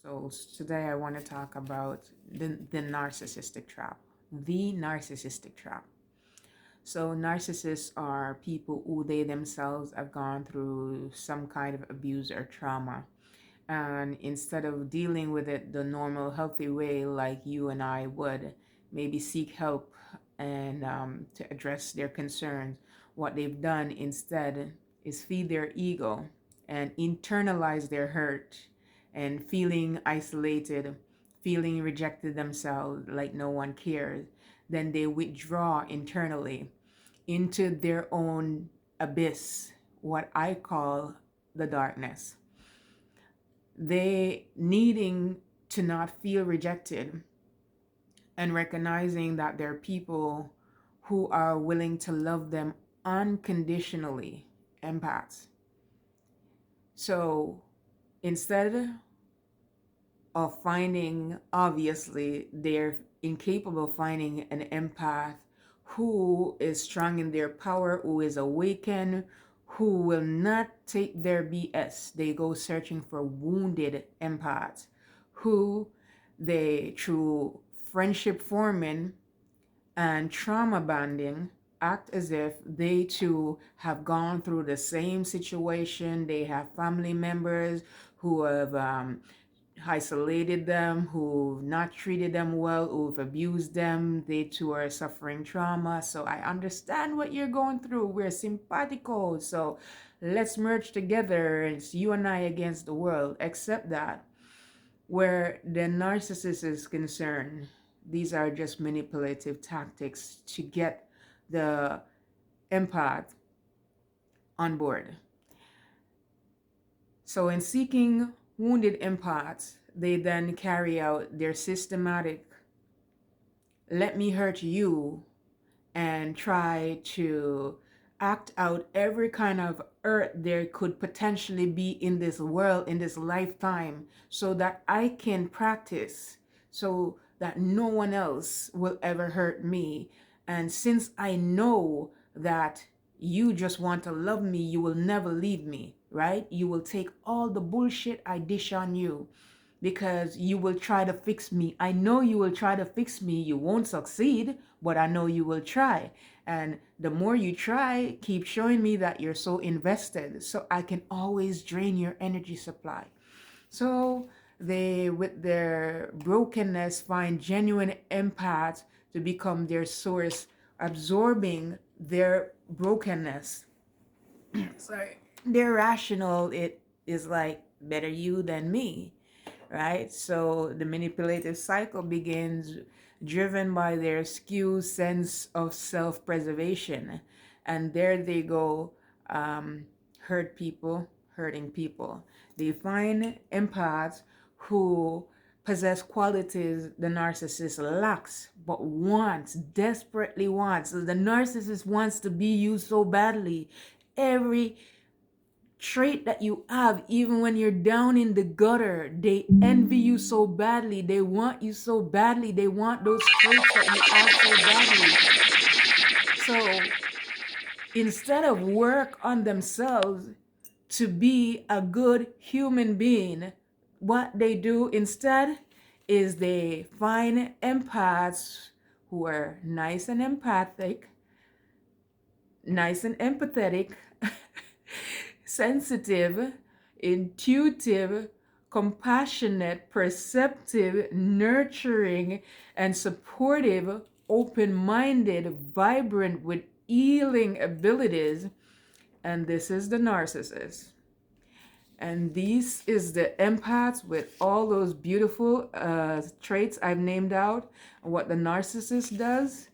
So today I want to talk about the narcissistic trap. The narcissistic trap. So narcissists are people who they themselves have gone through some kind of abuse or trauma. And instead of dealing with it the normal, healthy way, like you and I would, maybe seek help and to address their concerns, what they've done instead is feed their ego and internalize their hurt and feeling isolated, feeling rejected themselves, like no one cares. Then they withdraw internally into their own abyss, what I call the darkness. They needing to not feel rejected and recognizing that there are people who are willing to love them unconditionally, empaths. So instead of finding, obviously, they're incapable of finding an empath who is strong in their power, who is awakened, who will not take their BS. They go searching for wounded empaths who they, through friendship forming and trauma bonding, act as if they too have gone through the same situation. They have family members who have isolated them, who've not treated them well, who've abused them. They too are suffering trauma. So I understand what you're going through. We're simpatico. So let's merge together. It's you and I against the world. Except that where the narcissist is concerned, these are just manipulative tactics to get the empath on board. So in seeking wounded empaths, they then carry out their systematic let me hurt you and try to act out every kind of hurt there could potentially be in this world, in this lifetime, so that I can practice, so that no one else will ever hurt me. And since I know that you just want to love me, you will never leave me, right? You will take all the bullshit I dish on you because you will try to fix me. I know you will try to fix me. You won't succeed, but I know you will try. And the more you try, keep showing me that you're so invested, so I can always drain your energy supply. So they, with their brokenness, find genuine empaths to become their source, absorbing their brokenness. Sorry. They're rational. It is like better you than me, right? So the manipulative cycle begins driven by their skewed sense of self-preservation. And there they go, hurt people, hurting people. They find empaths who possess qualities the narcissist lacks, but wants, desperately wants. So the narcissist wants to be you so badly. Every trait that you have, even when you're down in the gutter, they envy you so badly. They want you so badly. They want those traits that you have so badly. So instead of work on themselves to be a good human being, what they do instead is they find empaths who are nice and empathic, nice and empathetic, sensitive, intuitive, compassionate, perceptive, nurturing, and supportive, open-minded, vibrant with healing abilities. And this is the narcissist. And this is the empaths with all those beautiful traits I've named out. And what the narcissist does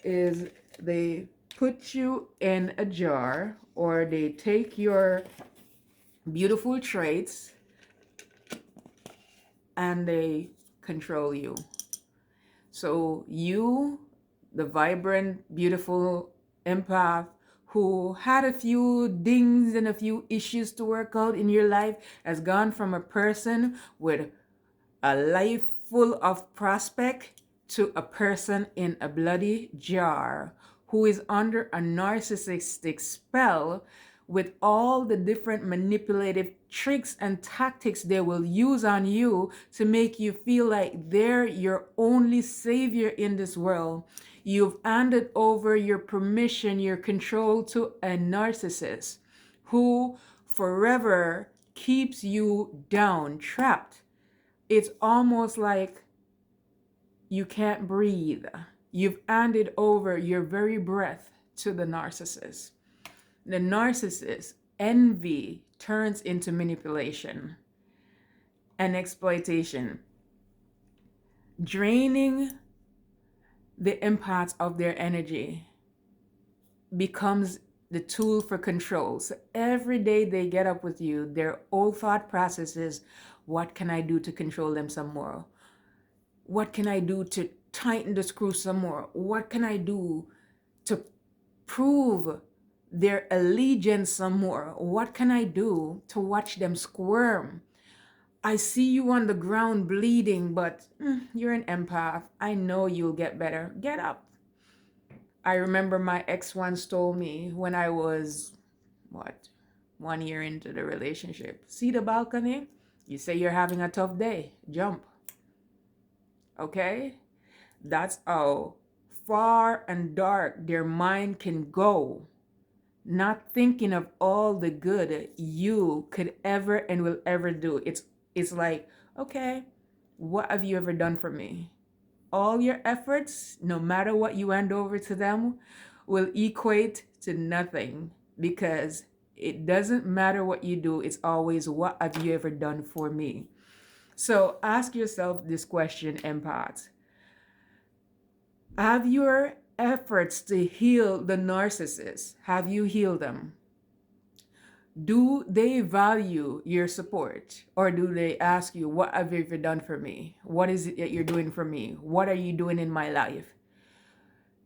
is they put you in a jar, or they take your beautiful traits and they control you. So you, the vibrant, beautiful empath who had a few dings and a few issues to work out in your life, has gone from a person with a life full of prospect to a person in a bloody jar who is under a narcissistic spell with all the different manipulative tricks and tactics they will use on you to make you feel like they're your only savior in this world. You've handed over your permission, your control to a narcissist who forever keeps you down, trapped. It's almost like you can't breathe. You've handed over your very breath to the narcissist. The narcissist envy turns into manipulation and exploitation, draining the empaths of their energy becomes the tool for control. So every day they get up with you, their old thought process is, what can I do to control them some more? What can I do to tighten the screw some more? What can I do to prove their allegiance some more? What can I do to watch them squirm? I see you on the ground bleeding, but you're an empath. I know you'll get better. Get up. I remember my ex once told me when I was, 1 year into the relationship, see the balcony? You say you're having a tough day. Jump. Okay? That's how far and dark their mind can go, not thinking of all the good you could ever and will ever do. It's like, okay, what have you ever done for me? All your efforts, no matter what you hand over to them, will equate to nothing, because it doesn't matter what you do. It's always, what have you ever done for me? So ask yourself this question, empaths. Have your efforts to heal the narcissist, have you healed them? Do they value your support, or do they ask you, what have you ever done for me? What is it that you're doing for me? What are you doing in my life?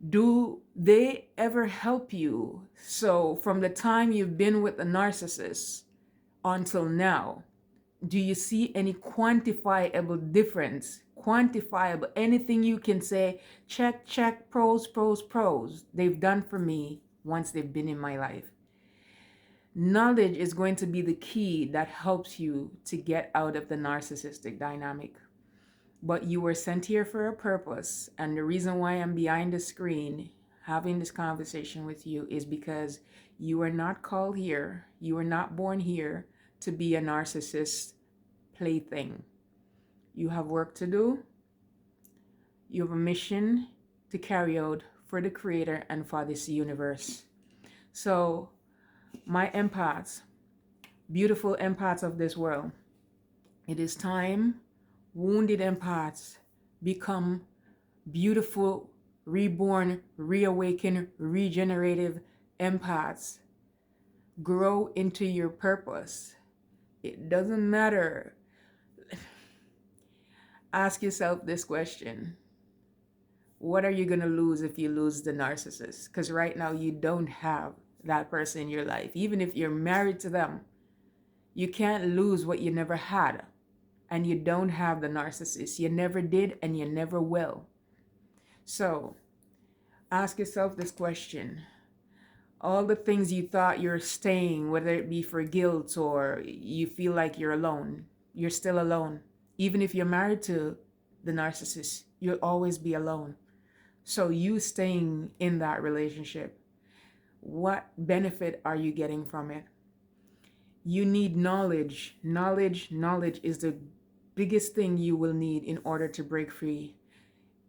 Do they ever help you? So from the time you've been with the narcissist until now, do you see any quantifiable difference? Quantifiable, anything you can say, check, check, pros, pros, pros, they've done for me once they've been in my life. Knowledge is going to be the key that helps you to get out of the narcissistic dynamic. But you were sent here for a purpose. And the reason why I'm behind the screen having this conversation with you is because you are not called here. You were not born here to be a narcissist plaything. You have work to do. You have a mission to carry out for the Creator and for this universe. So, my empaths, beautiful empaths of this world, it is time wounded empaths become beautiful, reborn, reawakened, regenerative empaths. Grow into your purpose. It doesn't matter. Ask yourself this question. What are you going to lose if you lose the narcissist? Because right now you don't have that person in your life. Even if you're married to them, you can't lose what you never had. And you don't have the narcissist. You never did, and you never will. So ask yourself this question. All the things you thought you're staying, whether it be for guilt or you feel like you're alone, you're still alone. Even if you're married to the narcissist, you'll always be alone. So you staying in that relationship, what benefit are you getting from it? You need knowledge. Knowledge is the biggest thing you will need in order to break free.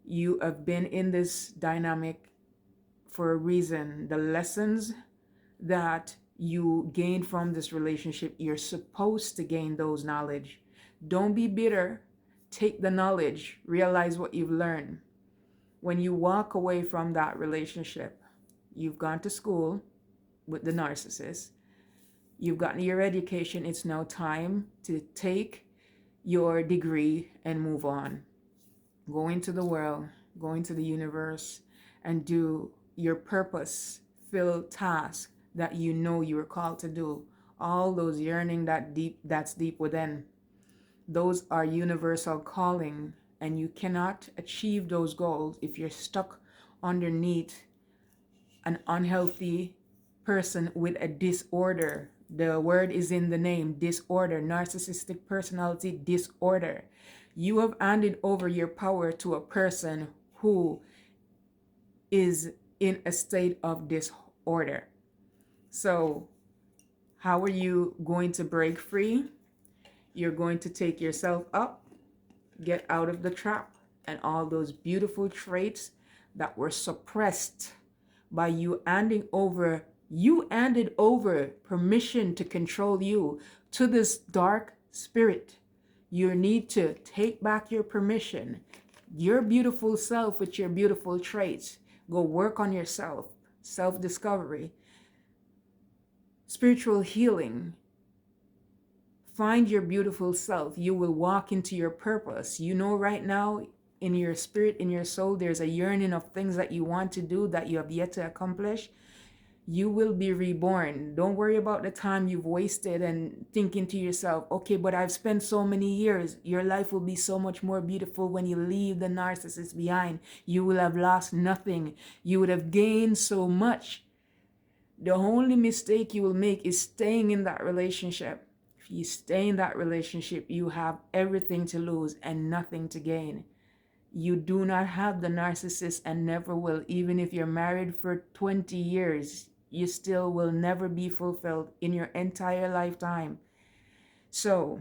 You have been in this dynamic for a reason. The lessons that you gained from this relationship, you're supposed to gain those knowledge. Don't be bitter. Take the knowledge. Realize what you've learned. When you walk away from that relationship, you've gone to school with the narcissist. You've gotten your education. It's now time to take your degree and move on. Go into the world, go into the universe, and do your purpose-filled task that you know you were called to do. All those yearning that's deep within. Those are universal calling, and you cannot achieve those goals if you're stuck underneath an unhealthy person with a disorder. The word is in the name, disorder, narcissistic personality disorder. You have handed over your power to a person who is in a state of disorder. So how are you going to break free? You're going to take yourself up, get out of the trap, and all those beautiful traits that were suppressed by you handing over, you handed over permission to control you to this dark spirit. You need to take back your permission, your beautiful self with your beautiful traits. Go work on yourself, self-discovery, spiritual healing. Find your beautiful self. You will walk into your purpose. You know right now in your spirit, in your soul, there's a yearning of things that you want to do that you have yet to accomplish. You will be reborn. Don't worry about the time you've wasted and thinking to yourself, okay, but I've spent so many years. Your life will be so much more beautiful when you leave the narcissist behind. You will have lost nothing. You would have gained so much. The only mistake you will make is staying in that relationship. If you stay in that relationship, you have everything to lose and nothing to gain. You do not have the narcissist and never will. Even if you're married for 20 years, you still will never be fulfilled in your entire lifetime. So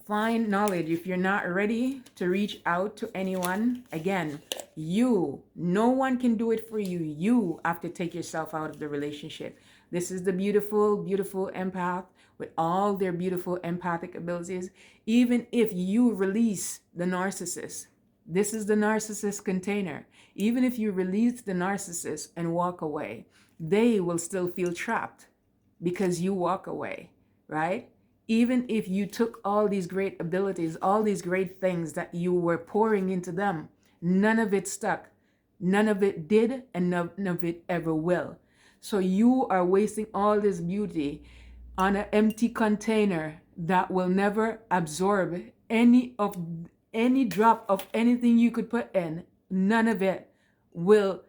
find knowledge. If you're not ready to reach out to anyone, again, no one can do it for you. You have to take yourself out of the relationship. This is the beautiful, beautiful empath with all their beautiful empathic abilities. Even if you release the narcissist, this is the narcissist container. Even if you release the narcissist and walk away, they will still feel trapped because you walk away, right? Even if you took all these great abilities, all these great things that you were pouring into them, none of it stuck. None of it did, and none of it ever will. So you are wasting all this beauty on an empty container that will never absorb any drop of anything you could put in. None of it will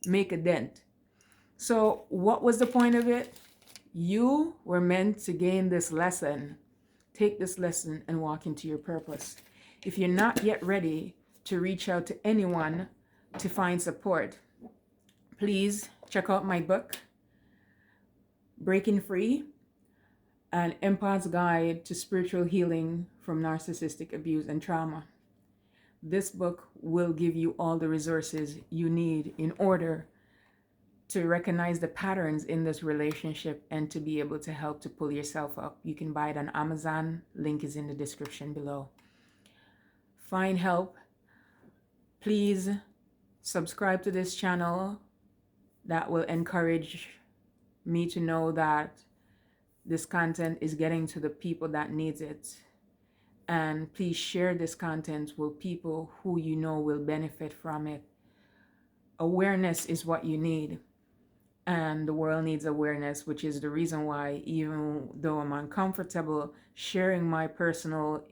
make a dent. So what was the point of it? You were meant to gain this lesson. Take this lesson and walk into your purpose. If you're not yet ready to reach out to anyone to find support, please check out my book, Breaking Free, an Empath's Guide to Spiritual Healing from Narcissistic Abuse and Trauma. This book will give you all the resources you need in order to recognize the patterns in this relationship and to be able to help to pull yourself up. You can buy it on Amazon. Link is in the description below. Find help. Please subscribe to this channel. That will encourage me to know that this content is getting to the people that needs it. And please share this content with people who you know will benefit from it. Awareness is what you need. And the world needs awareness, which is the reason why, even though I'm uncomfortable sharing my personal,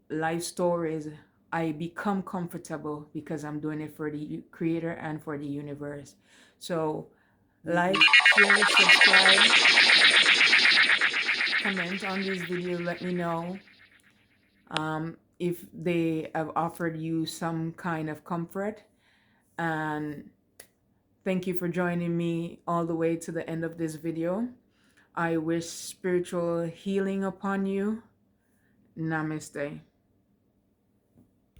life stories, I become comfortable because I'm doing it for the Creator and for the universe. So like, share, subscribe, comment on this video. Let me know if they have offered you some kind of comfort. And thank you for joining me all the way to the end of this video. I wish spiritual healing upon you. Namaste.